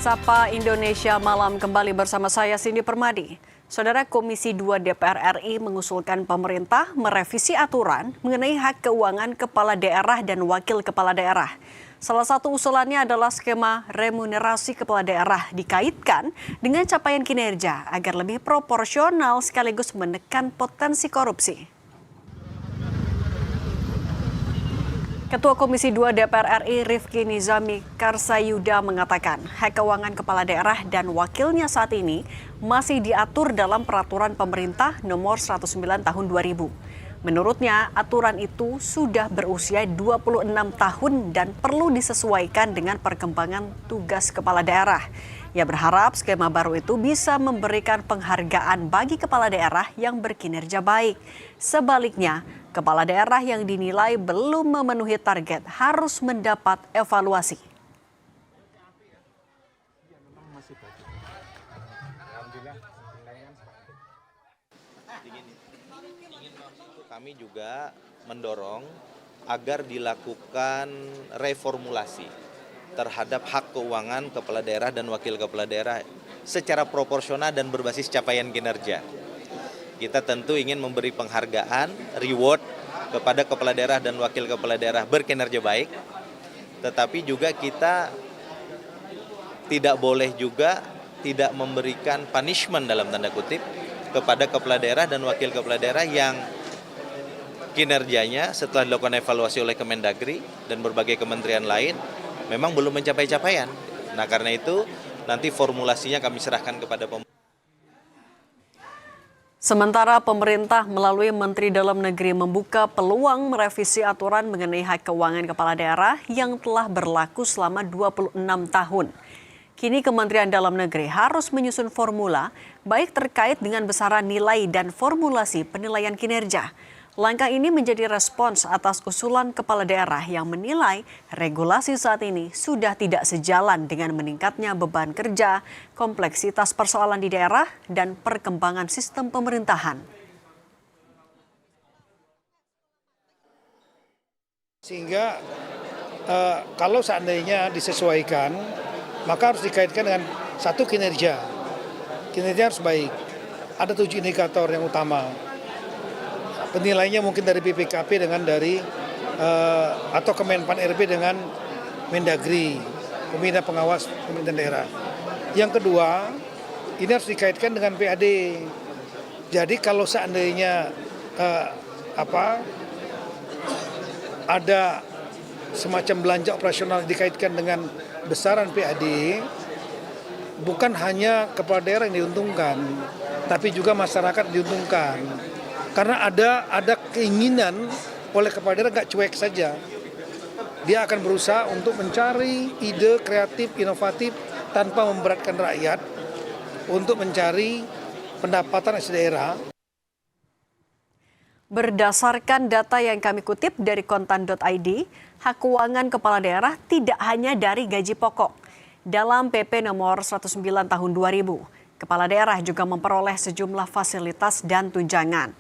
Sapa Indonesia Malam kembali bersama saya Cindy Permadi. Saudara, Komisi 2 DPR RI mengusulkan pemerintah merevisi aturan mengenai hak keuangan kepala daerah dan wakil kepala daerah. Salah satu usulannya adalah skema remunerasi kepala daerah dikaitkan dengan capaian kinerja agar lebih proporsional sekaligus menekan potensi korupsi. Ketua Komisi 2 DPR RI Rifki Nizami Karsayuda mengatakan hak keuangan kepala daerah dan wakilnya saat ini masih diatur dalam peraturan pemerintah nomor 109 tahun 2000. Menurutnya aturan itu sudah berusia 26 tahun dan perlu disesuaikan dengan perkembangan tugas kepala daerah. Ia berharap skema baru itu bisa memberikan penghargaan bagi kepala daerah yang berkinerja baik. Sebaliknya, kepala daerah yang dinilai belum memenuhi target harus mendapat evaluasi. Kami juga mendorong agar dilakukan reformulasi terhadap hak keuangan kepala daerah dan wakil kepala daerah secara proporsional dan berbasis capaian kinerja. Kita tentu ingin memberi penghargaan, reward kepada kepala daerah dan wakil kepala daerah berkinerja baik, tetapi juga kita tidak boleh juga tidak memberikan punishment dalam tanda kutip kepada kepala daerah dan wakil kepala daerah yang kinerjanya setelah dilakukan evaluasi oleh Kemendagri dan berbagai kementerian lain memang belum mencapai capaian. Nah, karena itu nanti formulasinya kami serahkan kepada pemerintah. Sementara pemerintah melalui Menteri Dalam Negeri membuka peluang merevisi aturan mengenai hak keuangan kepala daerah yang telah berlaku selama 26 tahun. Kini Kementerian Dalam Negeri harus menyusun formula baik terkait dengan besaran nilai dan formulasi penilaian kinerja. Langkah ini menjadi respons atas usulan kepala daerah yang menilai regulasi saat ini sudah tidak sejalan dengan meningkatnya beban kerja, kompleksitas persoalan di daerah, dan perkembangan sistem pemerintahan. Sehingga kalau seandainya disesuaikan, maka harus dikaitkan dengan satu kinerja. Kinerja harus baik. Ada 7 indikator yang utama. Penilainya mungkin dari BPKP dengan dari atau Kemenpan RB dengan Mendagri, Pembina Pengawas Pemerintahan Daerah. Yang kedua, ini harus dikaitkan dengan PAD. Jadi kalau seandainya ada semacam belanja operasional dikaitkan dengan besaran PAD, bukan hanya kepala daerah yang diuntungkan, tapi juga masyarakat diuntungkan. Karena ada keinginan oleh kepala daerah nggak cuek saja. Dia akan berusaha untuk mencari ide kreatif, inovatif tanpa memberatkan rakyat untuk mencari pendapatan asli daerah. Berdasarkan data yang kami kutip dari kontan.id, hak keuangan kepala daerah tidak hanya dari gaji pokok. Dalam PP nomor 109 tahun 2000, kepala daerah juga memperoleh sejumlah fasilitas dan tunjangan.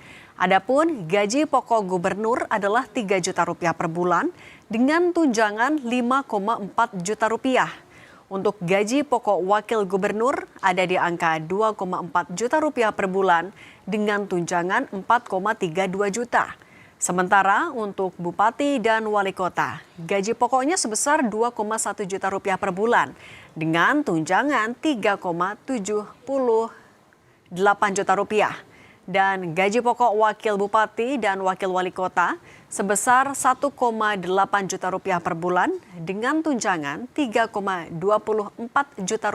Adapun gaji pokok gubernur adalah Rp3 juta per bulan dengan tunjangan Rp5,4 juta. Untuk gaji pokok wakil gubernur ada di angka Rp2,4 juta per bulan dengan tunjangan Rp4,32 juta. Sementara untuk bupati dan wali kota, gaji pokoknya sebesar Rp2,1 juta per bulan dengan tunjangan Rp3,78 juta. Dan gaji pokok wakil bupati dan wakil wali kota sebesar Rp1,8 juta per bulan dengan tunjangan Rp3,24 juta.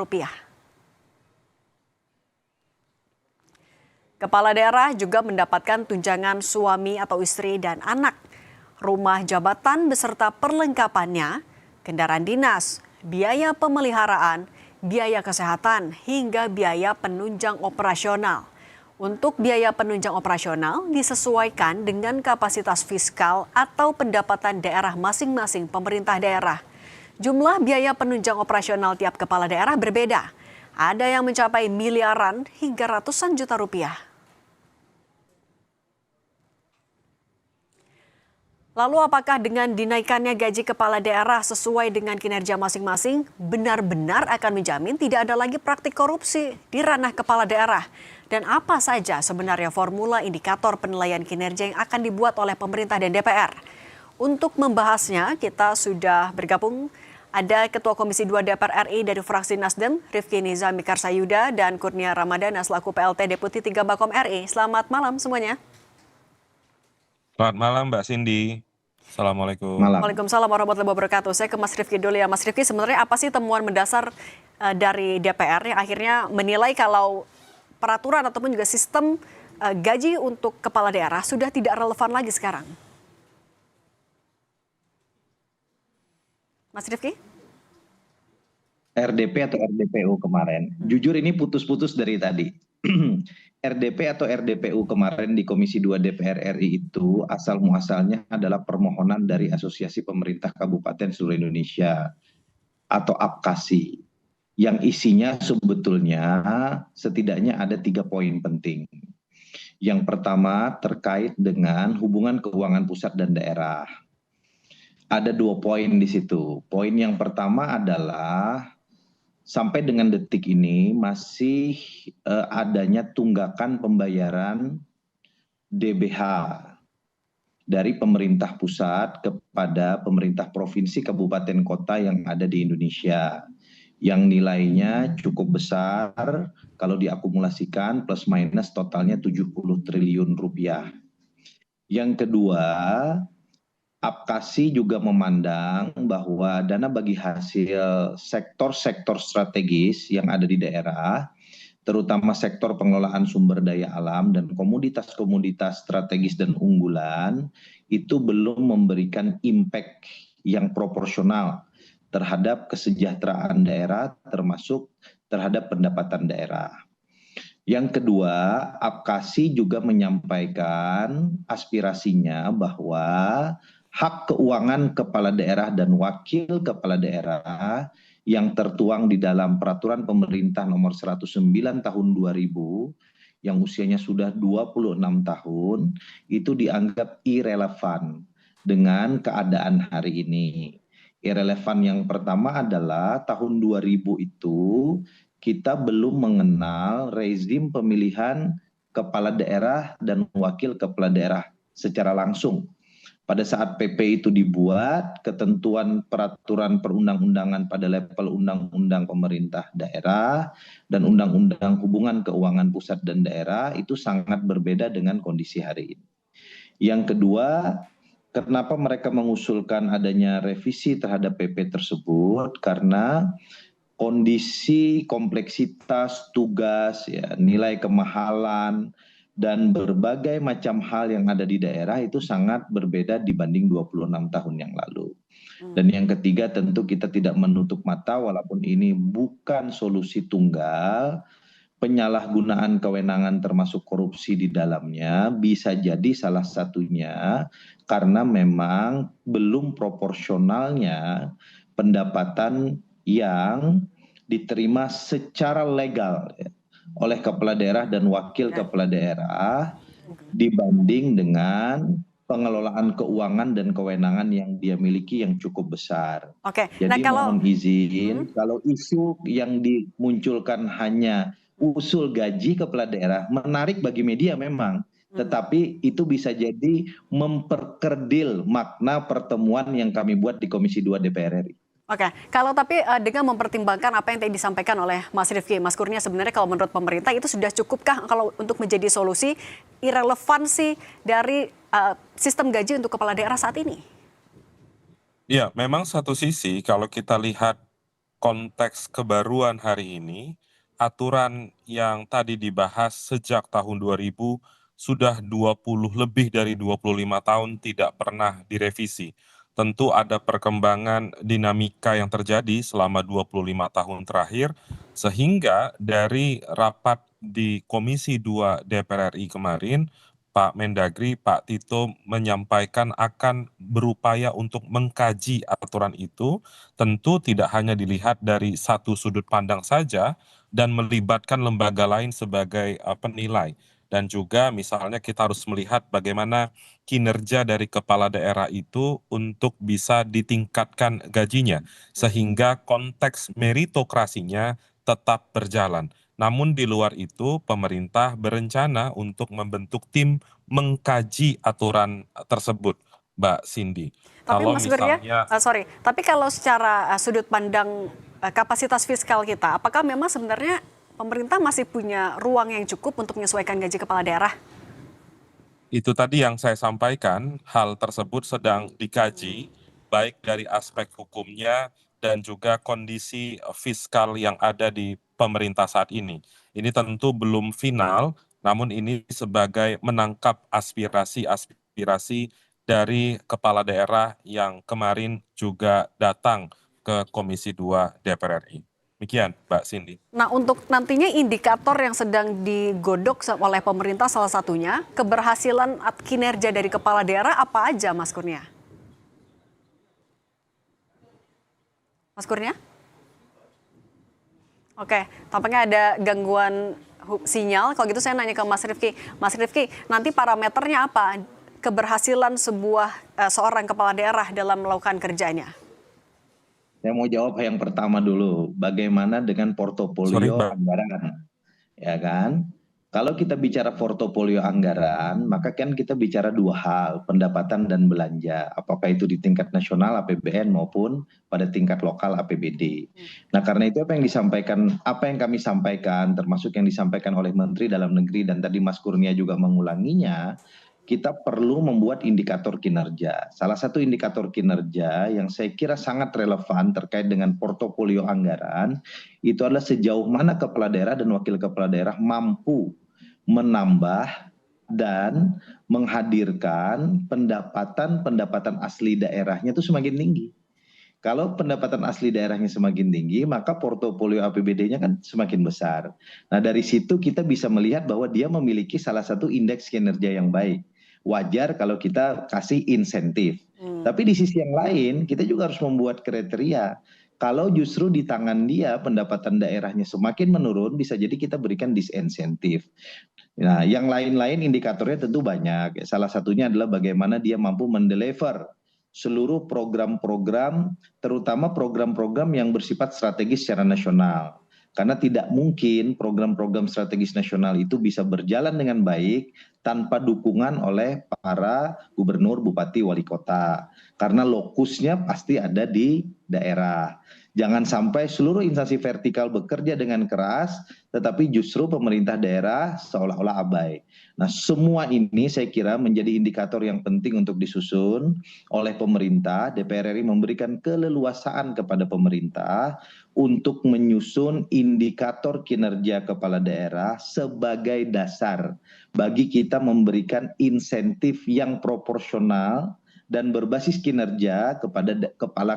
Kepala daerah juga mendapatkan tunjangan suami atau istri dan anak, rumah jabatan beserta perlengkapannya, kendaraan dinas, biaya pemeliharaan, biaya kesehatan, hingga biaya penunjang operasional. Untuk biaya penunjang operasional disesuaikan dengan kapasitas fiskal atau pendapatan daerah masing-masing pemerintah daerah. Jumlah biaya penunjang operasional tiap kepala daerah berbeda. Ada yang mencapai miliaran hingga ratusan juta rupiah. Lalu apakah dengan dinaikannya gaji kepala daerah sesuai dengan kinerja masing-masing benar-benar akan menjamin tidak ada lagi praktik korupsi di ranah kepala daerah? Dan apa saja sebenarnya formula indikator penilaian kinerja yang akan dibuat oleh pemerintah dan DPR? Untuk membahasnya kita sudah bergabung ada Ketua Komisi 2 DPR RI dari fraksi Nasdem, Rifki Nizami Karsayuda dan Kurnia Ramadana selaku PLT Deputi 3 Bakom RI. Selamat malam semuanya. Selamat malam Mbak Cindy. Assalamualaikum. Malam. Waalaikumsalam warahmatullahi wabarakatuh. Saya ke Mas Rifki dulu ya. Mas Rifki, sebenarnya apa sih temuan mendasar dari DPR yang akhirnya menilai kalau peraturan ataupun juga sistem gaji untuk kepala daerah sudah tidak relevan lagi sekarang? Mas Rifki? RDP atau RDPU kemarin, jujur ini putus-putus dari tadi. RDP atau RDPU kemarin di Komisi 2 DPR RI itu asal muasalnya adalah permohonan dari Asosiasi Pemerintah Kabupaten seluruh Indonesia atau APKASI yang isinya sebetulnya setidaknya ada 3 poin penting. Yang pertama terkait dengan hubungan keuangan pusat dan daerah. Ada 2 poin di situ. Poin yang pertama adalah sampai dengan detik ini masih adanya tunggakan pembayaran DBH dari pemerintah pusat kepada pemerintah provinsi, kabupaten, kota yang ada di Indonesia. Yang nilainya cukup besar, kalau diakumulasikan plus minus totalnya 70 triliun rupiah. Yang kedua, APKASI juga memandang bahwa dana bagi hasil sektor-sektor strategis yang ada di daerah, terutama sektor pengelolaan sumber daya alam dan komoditas-komoditas strategis dan unggulan, itu belum memberikan impact yang proporsional terhadap kesejahteraan daerah, termasuk terhadap pendapatan daerah. Yang kedua, APKASI juga menyampaikan aspirasinya bahwa hak keuangan kepala daerah dan wakil kepala daerah yang tertuang di dalam Peraturan Pemerintah Nomor 109 Tahun 2000 yang usianya sudah 26 tahun itu dianggap irrelevan dengan keadaan hari ini. Irrelevan yang pertama adalah tahun 2000 itu kita belum mengenal rezim pemilihan kepala daerah dan wakil kepala daerah secara langsung. Pada saat PP itu dibuat, ketentuan peraturan perundang-undangan pada level undang-undang pemerintah daerah dan undang-undang hubungan keuangan pusat dan daerah itu sangat berbeda dengan kondisi hari ini. Yang kedua, kenapa mereka mengusulkan adanya revisi terhadap PP tersebut? Karena kondisi kompleksitas tugas, ya, nilai kemahalan, dan berbagai macam hal yang ada di daerah itu sangat berbeda dibanding 26 tahun yang lalu. Dan yang ketiga tentu kita tidak menutup mata walaupun ini bukan solusi tunggal, penyalahgunaan kewenangan termasuk korupsi di dalamnya bisa jadi salah satunya karena memang belum proporsionalnya pendapatan yang diterima secara legal oleh kepala daerah dan wakil kepala daerah dibanding dengan pengelolaan keuangan dan kewenangan yang dia miliki yang cukup besar. Oke. Jadi Nah, mohon izin, kalau isu yang dimunculkan hanya usul gaji kepala daerah menarik bagi media memang, tetapi itu bisa jadi memperkerdil makna pertemuan yang kami buat di Komisi 2 DPR RI. Oke, kalau tapi dengan mempertimbangkan apa yang tadi disampaikan oleh Mas Rifki, Mas Kurnia, sebenarnya kalau menurut pemerintah itu sudah cukupkah kalau untuk menjadi solusi irrelevansi dari sistem gaji untuk kepala daerah saat ini? Ya, memang satu sisi kalau kita lihat konteks kebaruan hari ini, aturan yang tadi dibahas sejak tahun 2000 sudah lebih dari 25 tahun tidak pernah direvisi. Tentu ada perkembangan dinamika yang terjadi selama 25 tahun terakhir, sehingga dari rapat di Komisi 2 DPR RI kemarin, Pak Mendagri, Pak Tito menyampaikan akan berupaya untuk mengkaji aturan itu, tentu tidak hanya dilihat dari satu sudut pandang saja, dan melibatkan lembaga lain sebagai penilai. Dan juga misalnya kita harus melihat bagaimana kinerja dari kepala daerah itu untuk bisa ditingkatkan gajinya, sehingga konteks meritokrasinya tetap berjalan. Namun di luar itu, pemerintah berencana untuk membentuk tim mengkaji aturan tersebut, Mbak Cindy. Tapi Kalau Mas Kurnia, misalnya tapi kalau secara sudut pandang kapasitas fiskal kita, apakah memang sebenarnya pemerintah masih punya ruang yang cukup untuk menyesuaikan gaji kepala daerah? itu tadi yang saya sampaikan, hal tersebut sedang dikaji, baik dari aspek hukumnya dan juga kondisi fiskal yang ada di pemerintah saat ini. Ini tentu belum final, namun ini sebagai menangkap aspirasi-aspirasi dari kepala daerah yang kemarin juga datang ke Komisi 2 DPR RI. Demikian, Mbak Cindy. Nah, untuk nantinya indikator yang sedang digodok oleh pemerintah salah satunya, keberhasilan kinerja dari kepala daerah apa aja, Mas Kurnia? Mas Kurnia? Oke, tampaknya ada gangguan sinyal. Kalau gitu saya nanya ke Mas Rifki. Mas Rifki, nanti parameternya apa? Keberhasilan seorang kepala daerah dalam melakukan kerjanya? Saya mau jawab yang pertama dulu, bagaimana dengan Sorry, portofolio Mbak. anggaran, ya kan? Kalau kita bicara portofolio anggaran, maka kan kita bicara dua hal, pendapatan dan belanja. Apakah itu di tingkat nasional APBN maupun pada tingkat lokal APBD. Nah, karena itu apa yang kami sampaikan, termasuk yang disampaikan oleh Menteri Dalam Negeri dan tadi Mas Kurnia juga mengulanginya, kita perlu membuat indikator kinerja. Salah satu indikator kinerja yang saya kira sangat relevan terkait dengan portofolio anggaran, itu adalah sejauh mana kepala daerah dan wakil kepala daerah mampu menambah dan menghadirkan pendapatan asli daerahnya itu semakin tinggi. Kalau pendapatan asli daerahnya semakin tinggi, maka portofolio APBD-nya kan semakin besar. Nah, dari situ kita bisa melihat bahwa dia memiliki salah satu indeks kinerja yang baik. Wajar kalau kita kasih insentif. Tapi di sisi yang lain, kita juga harus membuat kriteria. Kalau justru di tangan dia pendapatan daerahnya semakin menurun, bisa jadi kita berikan disinsentif. Nah, yang lain-lain indikatornya tentu banyak. Salah satunya adalah bagaimana dia mampu mendeliver seluruh program-program, terutama program-program yang bersifat strategis secara nasional. Karena tidak mungkin program-program strategis nasional itu bisa berjalan dengan baik tanpa dukungan oleh para gubernur, bupati, wali kota. Karena lokusnya pasti ada di daerah. Jangan sampai seluruh instansi vertikal bekerja dengan keras, tetapi justru pemerintah daerah seolah-olah abai. Nah, semua ini saya kira menjadi indikator yang penting untuk disusun oleh pemerintah. DPR RI memberikan keleluasaan kepada pemerintah untuk menyusun indikator kinerja kepala daerah sebagai dasar bagi kita memberikan insentif yang proporsional dan berbasis kinerja kepada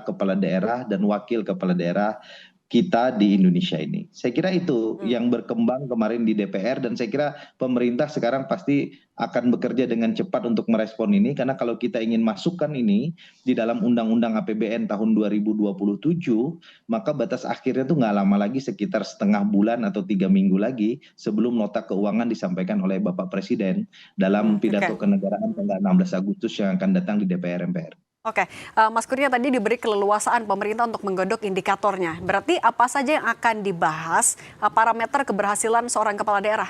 kepala daerah dan wakil kepala daerah kita di Indonesia ini. Saya kira itu yang berkembang kemarin di DPR dan saya kira pemerintah sekarang pasti akan bekerja dengan cepat untuk merespon ini karena kalau kita ingin masukkan ini di dalam Undang-Undang APBN tahun 2027 maka batas akhirnya itu nggak lama lagi sekitar setengah bulan atau 3 minggu lagi sebelum nota keuangan disampaikan oleh Bapak Presiden dalam pidato kenegaraan tanggal 16 Agustus yang akan datang di DPR MPR. Oke, Mas Kurnia tadi diberi keleluasaan pemerintah untuk menggodok indikatornya. Berarti apa saja yang akan dibahas parameter keberhasilan seorang kepala daerah?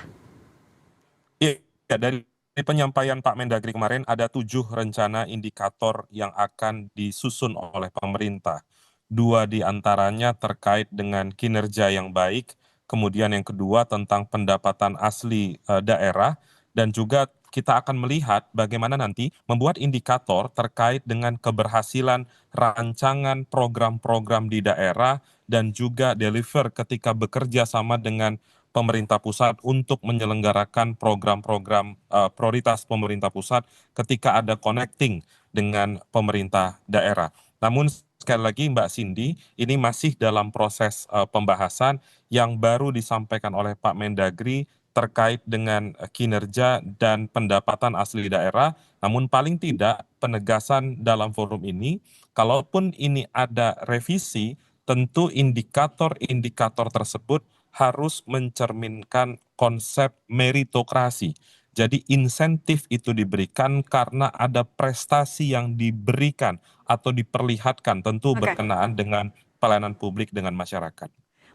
Iya, dari penyampaian Pak Mendagri kemarin ada 7 rencana indikator yang akan disusun oleh pemerintah. 2 diantaranya terkait dengan kinerja yang baik, kemudian yang kedua tentang pendapatan asli daerah, dan juga kita akan melihat bagaimana nanti membuat indikator terkait dengan keberhasilan rancangan program-program di daerah dan juga deliver ketika bekerja sama dengan pemerintah pusat untuk menyelenggarakan program-program prioritas pemerintah pusat ketika ada connecting dengan pemerintah daerah. Namun sekali lagi Mbak Cindy, ini masih dalam proses pembahasan yang baru disampaikan oleh Pak Mendagri terkait dengan kinerja dan pendapatan asli daerah, namun paling tidak penegasan dalam forum ini, kalaupun ini ada revisi, tentu indikator-indikator tersebut harus mencerminkan konsep meritokrasi. Jadi insentif itu diberikan karena ada prestasi yang diberikan atau diperlihatkan, tentu Oke. berkenaan dengan pelayanan publik dengan masyarakat.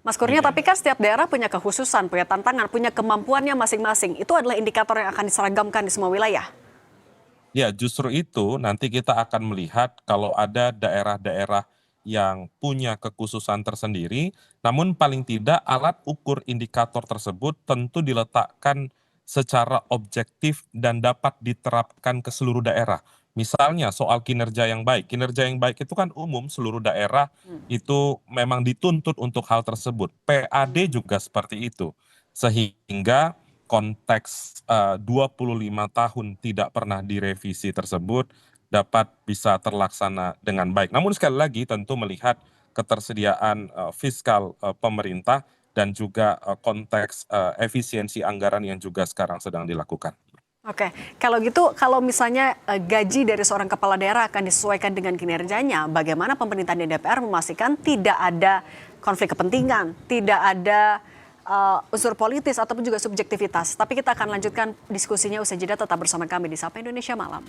Mas Kurnia, tapi kan setiap daerah punya kekhususan, punya tantangan, punya kemampuannya masing-masing. Itu adalah indikator yang akan diseragamkan di semua wilayah. Ya, justru itu nanti kita akan melihat kalau ada daerah-daerah yang punya kekhususan tersendiri, namun paling tidak alat ukur indikator tersebut tentu diletakkan secara objektif dan dapat diterapkan ke seluruh daerah. Misalnya soal kinerja yang baik itu kan umum seluruh daerah itu memang dituntut untuk hal tersebut. PAD juga seperti itu. Sehingga konteks 25 tahun tidak pernah direvisi tersebut dapat bisa terlaksana dengan baik. Namun sekali lagi tentu melihat ketersediaan fiskal pemerintah dan juga konteks efisiensi anggaran yang juga sekarang sedang dilakukan. Oke, kalau gitu, kalau misalnya gaji dari seorang kepala daerah akan disesuaikan dengan kinerjanya, bagaimana pemerintah dan DPR memastikan tidak ada konflik kepentingan, tidak ada unsur politis ataupun juga subjektivitas. Tapi kita akan lanjutkan diskusinya usai jeda, tetap bersama kami di Sapa Indonesia Malam.